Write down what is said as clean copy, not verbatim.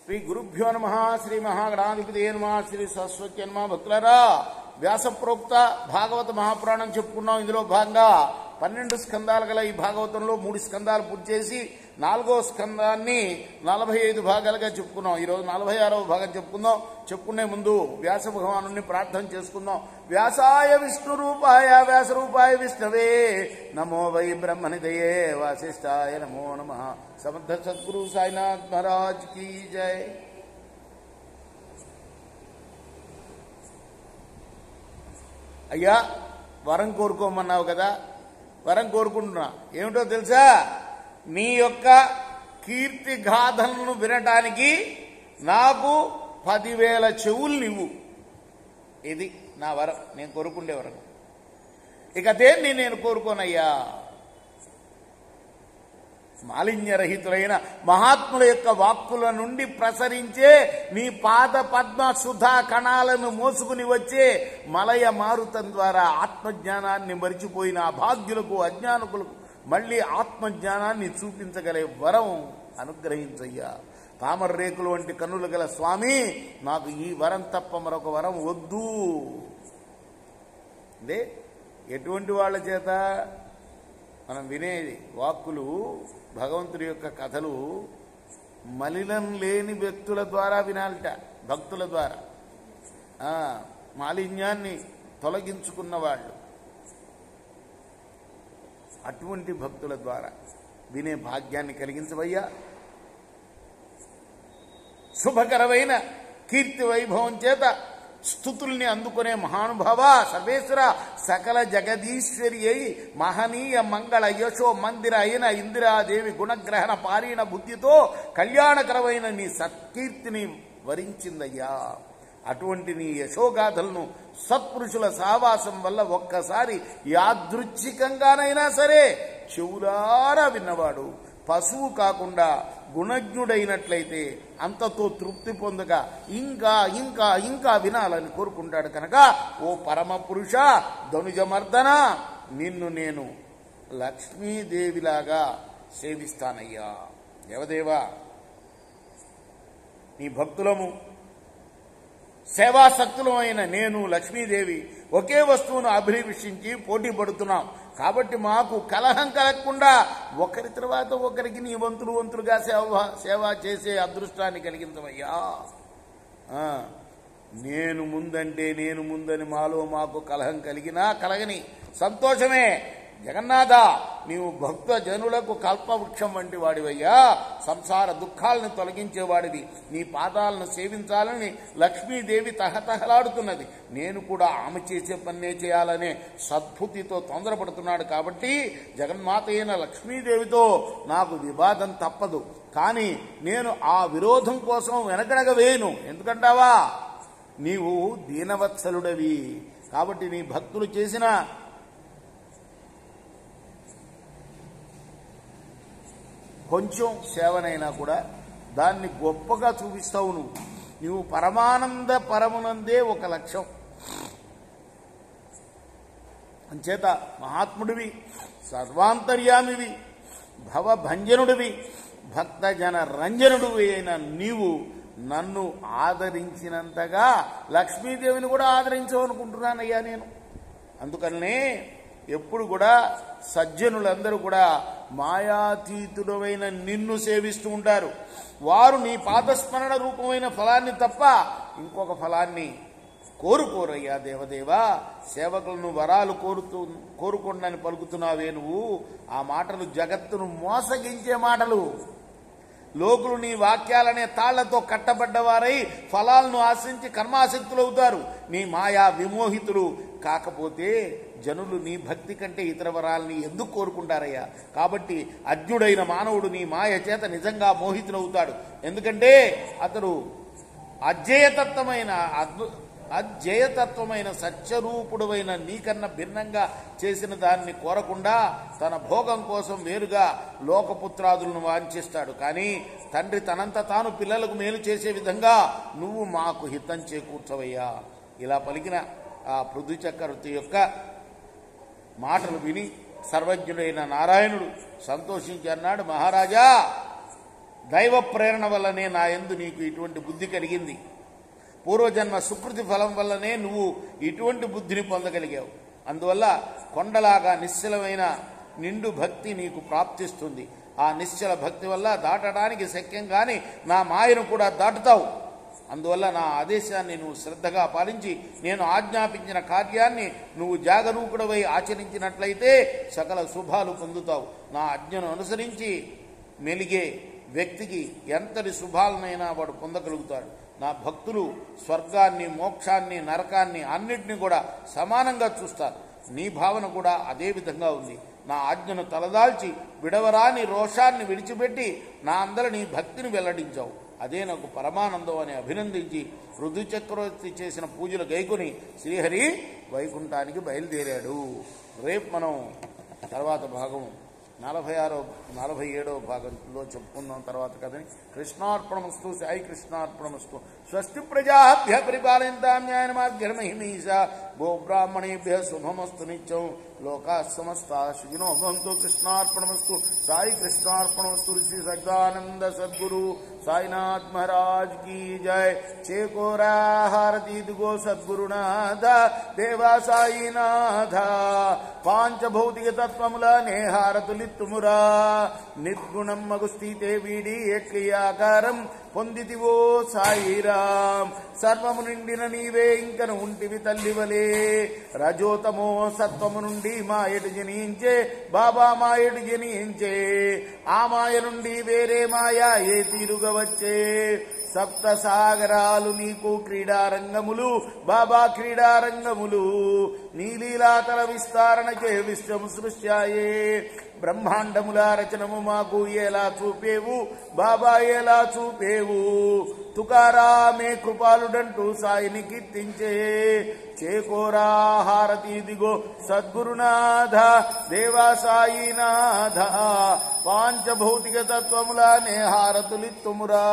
శ్రీ గురుభ్యో నమః. శ్రీ మహాగణాధిపతియే నమః. శ్రీ సరస్వతి నమః. భక్తులారా, వ్యాసప్రోక్త భాగవత మహాపురాణం చెప్పుకున్నాం. ఇందులో భాగంగా 12 స్కందాలు గల ఈ భాగవతంలో 3 స్కందాలు పూర్తి చేసి 4వ స్కందాన్ని 45 భాగాలుగా చెప్పుకున్నాం. ఈరోజు 46వ భాగం చెప్పుకుందాం. చెప్పుకునే ముందు వ్యాస భగవాను ప్రార్థన చేసుకుందాం. వ్యాసాయ విష్ణు రూపాయ వ్యాస రూపాయ విష్ణవే నమో వై బ్రహ్మనిదయే వాసిష్ఠాయ నమో నమః. సమర్థ సద్గురు సాయినాథ్ మహారాజ్ కీ జై. అయ్యా, వరం కోరుకోమన్నావు కదా, వరం కోరుకుంటున్నా. ఏమిటో తెలుసా? నీ యొక్క కీర్తి గాథలను వినటానికి నాకు 10,000 చెవులు నీవు. ఇది నా వరం, నేను కోరుకుండే వరం. ఇక దేన్ని నేను కోరుకోనయ్యా? మాలిన్యరహితులైన మహాత్ముల యొక్క వాక్కుల నుండి ప్రసరించే నీ పాద పద్మ సుధా కణాలను మోసుకుని వచ్చే మలయ మారుతం ద్వారా ఆత్మజ్ఞానాన్ని మరిచిపోయిన అభాగ్యులకు అజ్ఞానకులకు మళ్లీ ఆత్మజ్ఞానాన్ని చూపించగలే వరం అనుగ్రహించయ్యా. తామర రేకులు వంటి కన్నులు గల స్వామి, నాకు ఈ వరం తప్ప మరొక వరం వద్దు. అదే ఎటువంటి వాళ్ళ చేత మనం వినేది వాక్కులు, భగవంతుడి యొక్క కథలు మలినం లేని వ్యక్తుల ద్వారా వినాలట. భక్తుల ద్వారా, మాలిన్యాన్ని తొలగించుకున్న వాళ్ళు, అటువంటి భక్తుల ద్వారా వినే భాగ్యాన్ని కలిగించవయ్యా. శుభకరమైన కీర్తి వైభవం చేత స్తుతుల్ని అందుకునే మహానుభావ సర్వేశ్వర, సకల జగదీశ్వరి అయి మహనీయ మంగళ యశో మందిర అయిన ఇందిరాదేవి గుణగ్రహణ పారీణ బుద్ధితో కళ్యాణకరమైన నీ సత్కీర్తిని వరించిందయ్యా. అటువంటి నీ యశోగాథలను సత్పురుషుల సహవాసం వల్ల ఒక్కసారి యాదృచ్ఛికంగానైనా సరే చెవులారా విన్నవాడు పశువు కాకుండా గుణజ్ఞుడైనట్లయితే అంతతో తృప్తి పొందగా ఇంకా ఇంకా ఇంకా వినాలని కోరుకుంటాడు. కనుక ఓ పరమ పురుష ధనుజమర్దన, నిన్ను నేను లక్ష్మీదేవిలాగా సేవిస్తానయ్యా. దేవదేవా, నీ భక్తులము సేవాసక్తులమైన నేను లక్ష్మీదేవి ఒకే వస్తువును అభిలషించి పోటీ పడుతున్నాం. కాబట్టి మాకు కలహం కలగకుండా ఒకరి తర్వాత ఒకరికి నీ వంతులుగా సేవ చేసే అదృష్టాన్ని కలిగించవయ్యా. నేను ముందంటే నేను ముందని మాలో మాకు కలహం కలిగినా కలగని సంతోషమే. జగన్నాథ, నీవు భక్త జనులకు కల్పవృక్షం వంటి వాడివయ్యా. సంసార దుఃఖాలను తొలగించేవాడివి. నీ పాదాలను సేవించాలని లక్ష్మీదేవి తహతహలాడుతున్నది. నేను కూడా ఆమె చేసే పన్నే చేయాలనే సద్భుతితో తొందరపడుతున్నాడు. కాబట్టి జగన్మాత అయిన లక్ష్మీదేవితో నాకు వివాదం తప్పదు. కానీ నేను ఆ విరోధం కోసం వెనకనగ వేయను. ఎందుకంటావా? నీవు దీనవత్సలుడవి. కాబట్టి నీ భక్తులు చేసిన కొంచెం సేవనైనా కూడా దాన్ని గొప్పగా చూపిస్తావు. నువ్వు పరమానంద పరమునందే ఒక లక్ష్యం. అంచేత మహాత్ముడివి, సర్వాంతర్యామివి, భవభంజనుడివి, భక్తజన రంజనుడివి అయిన నీవు నన్ను ఆదరించినంతగా లక్ష్మీదేవిని కూడా ఆదరించవనుకుంటున్నానయ్యా నేను. అందుకనే ఎప్పుడు కూడా సజ్జనులందరూ కూడా మాయాతీతుడమైన నిన్ను సేవిస్తూ ఉంటారు. వారు నీ పాదస్మరణ రూపమైన ఫలాన్ని తప్ప ఇంకొక ఫలాన్ని కోరుకోరయ్యా. దేవదేవా, సేవకులను వరాలు కోరుకోండని పలుకుతున్నావే నువ్వు. ఆ మాటలు జగత్తును మోసగించే మాటలు. లోకులు నీ వాక్యాలనే తాళ్లతో కట్టబడ్డవారై ఫలాలను ఆశించి కర్మాసక్తులవుతారు. నీ మాయా విమోహితులు. కాకపోతే జనులు నీ భక్తి కంటే ఇతర వరాలని ఎందుకు కోరుకుంటారయ్యా? కాబట్టి అజ్ఞుడైన మానవుడు నీ మాయ చేత నిజంగా మోహితుడవుతాడు. ఎందుకంటే అతడు అజేయతత్వమైన సత్యరూపుడువైన నీకన్నా భిన్నంగా చేసిన దాన్ని కోరకుండా తన భోగం కోసం వేరుగా లోకపుత్రాదులను వాంఛిస్తాడు. కానీ తండ్రి తనంత తాను పిల్లలకు మేలు చేసే విధంగా నువ్వు మాకు హితం చేకూర్చవయ్యా. ఇలా పలికిన ఆ పృథు చక్రవర్తి యొక్క మాటలు విని సర్వజ్ఞుడైన నారాయణుడు సంతోషించి అన్నాడు, మహారాజా, దైవ ప్రేరణ వల్లనే నా యందు నీకు ఇటువంటి బుద్ధి కలిగింది. పూర్వజన్మ సుకృతి ఫలం వల్లనే నువ్వు ఇటువంటి బుద్ధిని పొందగలిగావు. అందువల్ల కొండలాగా నిశ్చలమైన నిండు భక్తి నీకు ప్రాప్తిస్తుంది. ఆ నిశ్చల భక్తి వల్ల దాటడానికి శక్యం కాని నా మాయను కూడా దాటుతావు. అందువల్ల నా ఆదేశాన్ని నువ్వు శ్రద్ధగా పాలించి నేను ఆజ్ఞాపించిన కార్యాన్ని నువ్వు జాగరూకుడవై ఆచరించినట్లయితే సకల శుభాలు పొందుతావు. నా ఆజ్ఞను అనుసరించి మెలిగే వ్యక్తికి ఎంతటి శుభాలనైనా వాడు పొందగలుగుతాడు. నా భక్తులు స్వర్గాన్ని, మోక్షాన్ని, నరకాన్ని అన్నిటినీ కూడా సమానంగా చూస్తారు. నీ భావన కూడా అదే విధంగా ఉంది. నా ఆజ్ఞను తలదాల్చి విడవరాని రోషాన్ని విడిచిపెట్టి నా అందరి నీ భక్తిని వెల్లడించావు. అదే నాకు పరమానందం అని అభినందించి ఋతు చక్రవర్తి చేసిన పూజలు గైకొని శ్రీహరి వైకుంఠానికి బయలుదేరాడు. రేపు మనం తర్వాత భాగం 47వ భాగంలో చెప్పుకుందాం తర్వాత కదని. కృష్ణార్పణమస్తు. సాయి కృష్ణార్పణమస్తు. స్వస్తి ప్రజాభ్య పరిపాలయంతాం న్యాయేన మార్గేణ మహిమీషా. గోబ్రాహ్మణేభ్య శుభమస్తు నిత్యం. లోకా సమస్తా సుఖినో భవంతు. కృష్ణార్పణమస్తు. సాయి కృష్ణార్పణమస్తు. శ్రీ సద్దానంద సద్గురు సాయినాథ్ మహారాజ్ की जय. చేకోరా హారతి దిగో సద్గురునాథ దేవా సాయినాథ. పాంచభౌతిక తత్వములనే హారతులిత్తుమురా. నిర్గుణం మగు స్థితే వీడి ఎక్కియాకారం పొందితివో సాయిరాం. సర్వము నిండిన నీవే ఇంకను ఉంటివి తల్లివలే. రజోతమో సత్వము నుండి మాయడు జనించే బాబా మాయడు జనించే. ఆ మాయ నుండి వేరే మాయ ఏ తీరుగా వచ్చే. సప్త సాగరాలు నీకు క్రీడారంగములు బాబా క్రీడారంగములు. నీలీలాతల విస్తారణకే విశ్వము సృష్ట్యాయే. బ్రహ్మాండముల రచనము మాకు ఎలా చూపేవు బాబా ఎలా చూపేవు. తుకారామే కృపాలుడంటూ సాయిని కీర్తించే. చేకోరా హారతి దిగో సద్గురునాథ దేవా సాయినాథ. పాంచభౌతిక తత్వములనే హారతులిత్తుమురా.